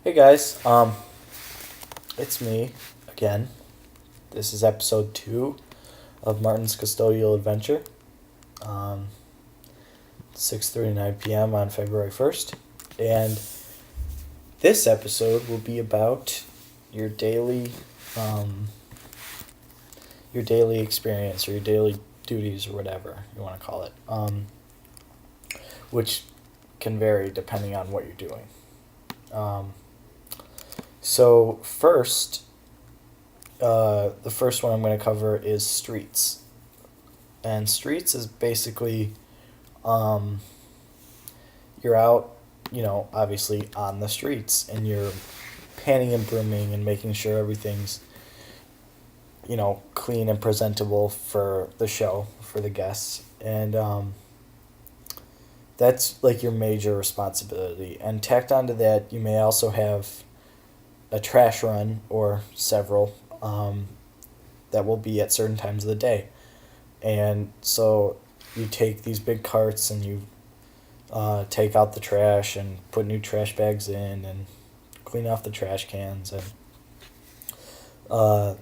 Hey guys, it's me again. This is episode 2 of Martin's Custodial Adventure. 6:39 p.m. on February 1st, and this episode will be about your um, daily experience or your daily duties or whatever you want to call it, which can vary depending on what you're doing. So first, the first one I'm going to cover is streets. And streets is basically, um, you're out, obviously on the streets, and you're panning and brooming and making sure everything's, clean and presentable for the show, for the guests. And that's like your major responsibility. And tacked onto that, you may also have a trash run or several that will be at certain times of the day. And so you take these big carts and you take out the trash and put new trash bags in and clean off the trash cans. And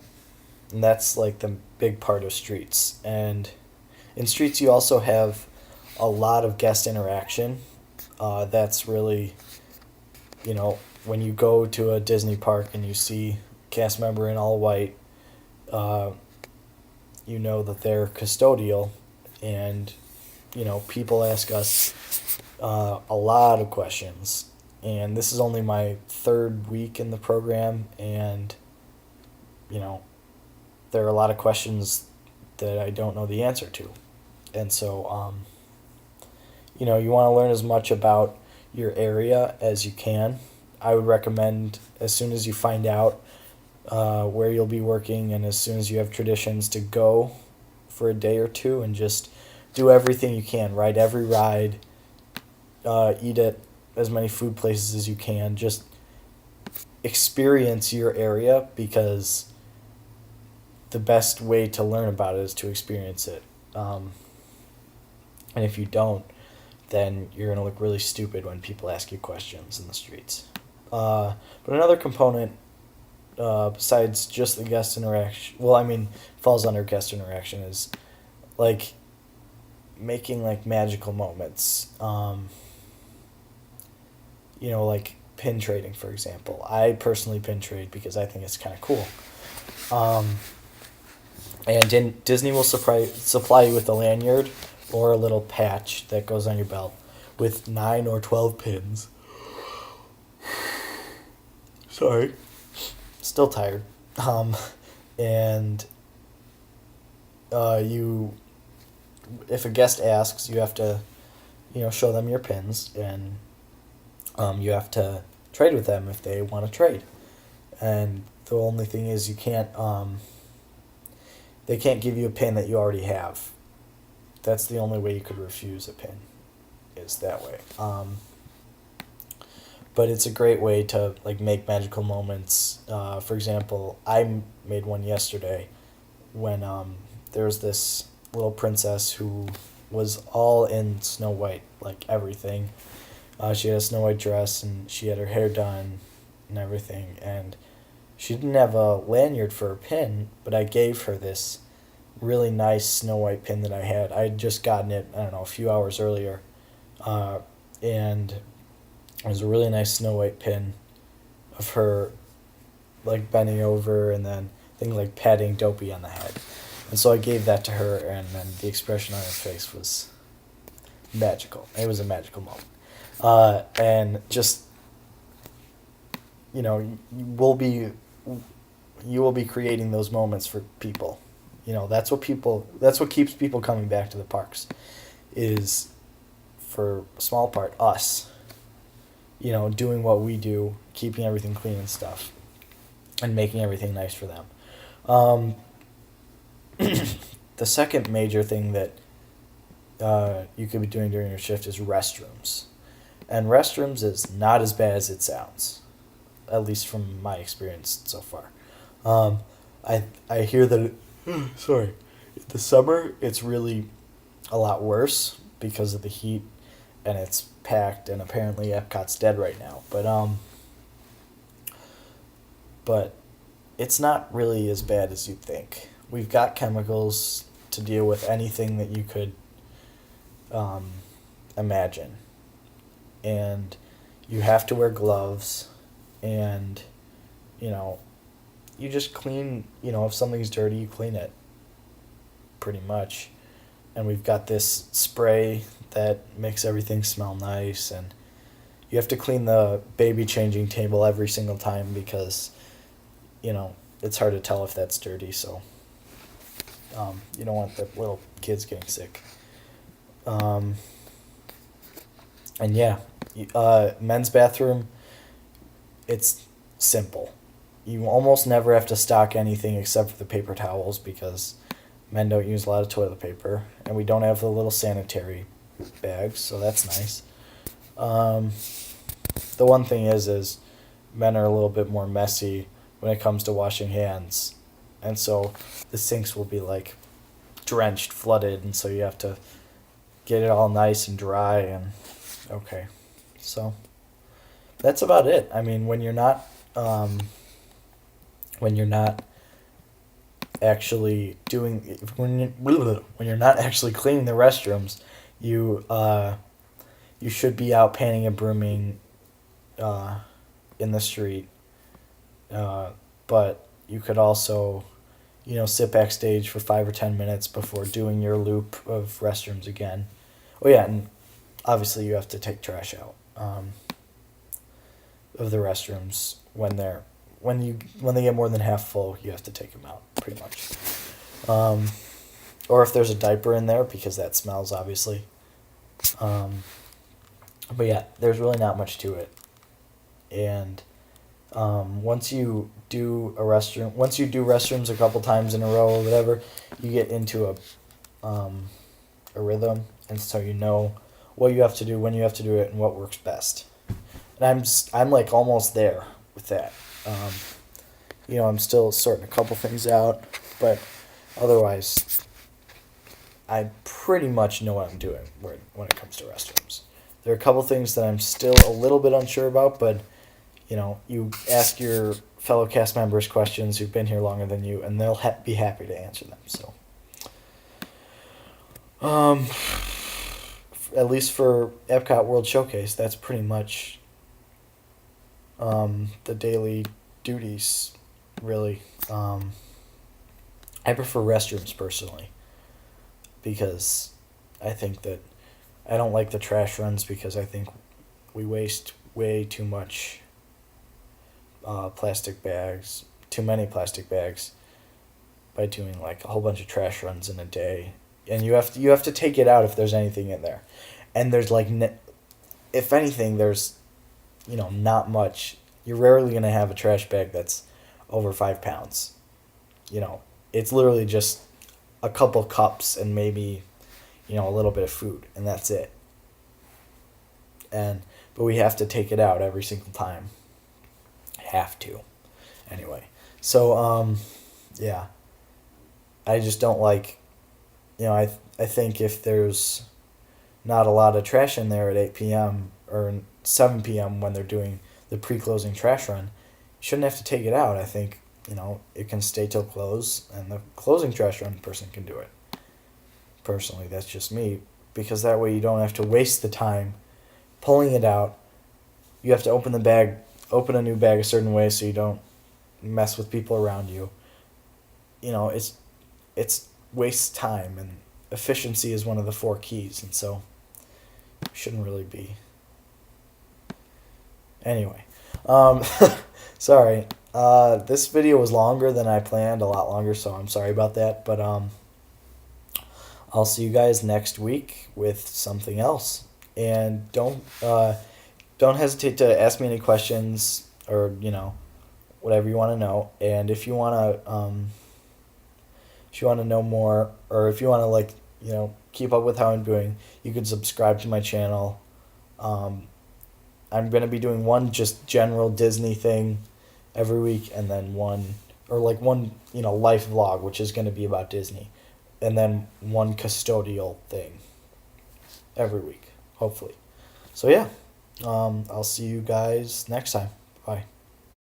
that's like the big part of streets. And in streets, you also have a lot of guest interaction. That's really, when you go to a Disney park and you see a cast member in all white, you know that they're custodial, and people ask us a lot of questions. And this is only my third week in the program, and there are a lot of questions that I don't know the answer to, and so you want to learn as much about your area as you can. I would recommend, as soon as you find out where you'll be working and as soon as you have traditions, to go for a day or two and just do everything you can. Ride every ride, eat at as many food places as you can. Just experience your area, because the best way to learn about it is to experience it. And if you don't, then you're going to look really stupid when people ask you questions in the streets. But another component, besides just the guest interaction, falls under guest interaction, is like making like magical moments. Like pin trading, for example. I personally pin trade because I think it's kind of cool. And Disney will supply you with a lanyard or a little patch that goes on your belt with 9 or 12 pins. Sorry. Still tired. And if a guest asks, you have to, show them your pins, and you have to trade with them if they want to trade. And the only thing is, they can't give you a pin that you already have. That's the only way you could refuse a pin, is that way. But it's a great way to like make magical moments. For example, I made one yesterday when there was this little princess who was all in Snow White, like everything. She had a Snow White dress and she had her hair done and everything, and she didn't have a lanyard for her pin, but I gave her this really nice Snow White pin that I had. I had just gotten it, I don't know, a few hours earlier, and it was a really nice Snow White pin of her, like, bending over and then things like patting Dopey on the head. And so I gave that to her, and then the expression on her face was magical. It was a magical moment. And just, you will be creating those moments for people. That's what keeps people coming back to the parks, is, for a small part, us. Doing what we do, keeping everything clean and stuff, and making everything nice for them. The second major thing that you could be doing during your shift is restrooms. And restrooms is not as bad as it sounds, at least from my experience so far. I hear that, sorry, the summer it's really a lot worse because of the heat, and it's packed, and apparently Epcot's dead right now. But but it's not really as bad as you'd think. We've got chemicals to deal with anything that you could um, imagine. And you have to wear gloves, and, you know, you just clean, if something's dirty, you clean it, pretty much. And we've got this spray that makes everything smell nice, and you have to clean the baby changing table every single time because, it's hard to tell if that's dirty, so you don't want the little kids getting sick. And yeah, men's bathroom, it's simple. You almost never have to stock anything except for the paper towels because men don't use a lot of toilet paper, and we don't have the little sanitary bags, so that's nice. The one thing is men are a little bit more messy when it comes to washing hands, and so the sinks will be like drenched, flooded, and so you have to get it all nice and dry, and okay. So that's about it. I mean, when you're not actually when you're not actually cleaning the restrooms, you should be out panning and brooming in the street. But you could also, sit backstage for 5 or 10 minutes before doing your loop of restrooms again. Oh yeah, and obviously you have to take trash out of the restrooms when they get more than half full. You have to take them out, pretty much. Or if there's a diaper in there, because that smells, obviously. But yeah, there's really not much to it. And once you do restrooms a couple times in a row or whatever, you get into a rhythm, and so you know what you have to do, when you have to do it, and what works best. And I'm like almost there with that. I'm still sorting a couple things out, but otherwise, I pretty much know what I'm doing when it comes to restrooms. There are a couple things that I'm still a little bit unsure about, but you ask your fellow cast members questions who've been here longer than you, and they'll be happy to answer them. So, at least for Epcot World Showcase, that's pretty much the daily duties, really. I prefer restrooms personally because I think that I don't like the trash runs because I think we waste way too much too many plastic bags by doing like a whole bunch of trash runs in a day. And you have to take it out if there's anything in there. And there's like, if anything, there's, not much. You're rarely going to have a trash bag that's over 5 pounds. It's literally just a couple cups and maybe, a little bit of food, and that's it. But we have to take it out every single time. Have to. Anyway. So, yeah. I just don't like, I think if there's not a lot of trash in there at 8 p.m. or 7 p.m. when they're doing the pre-closing trash run, you shouldn't have to take it out. I think, it can stay till close, and the closing trash run person can do it. Personally, that's just me, because that way you don't have to waste the time pulling it out. You have to open a new bag a certain way so you don't mess with people around you. It's wastes time, and efficiency is one of the 4 keys, and so it shouldn't really be. Anyway, sorry. This video was longer than I planned, a lot longer, so I'm sorry about that, but I'll see you guys next week with something else. And don't hesitate to ask me any questions or, whatever you want to know. And if you want to know more, or if you want to keep up with how I'm doing, you can subscribe to my channel. I'm going to be doing one just general Disney thing every week, and then one life vlog, which is going to be about Disney, and then one custodial thing every week, hopefully. So yeah, I'll see you guys next time. Bye.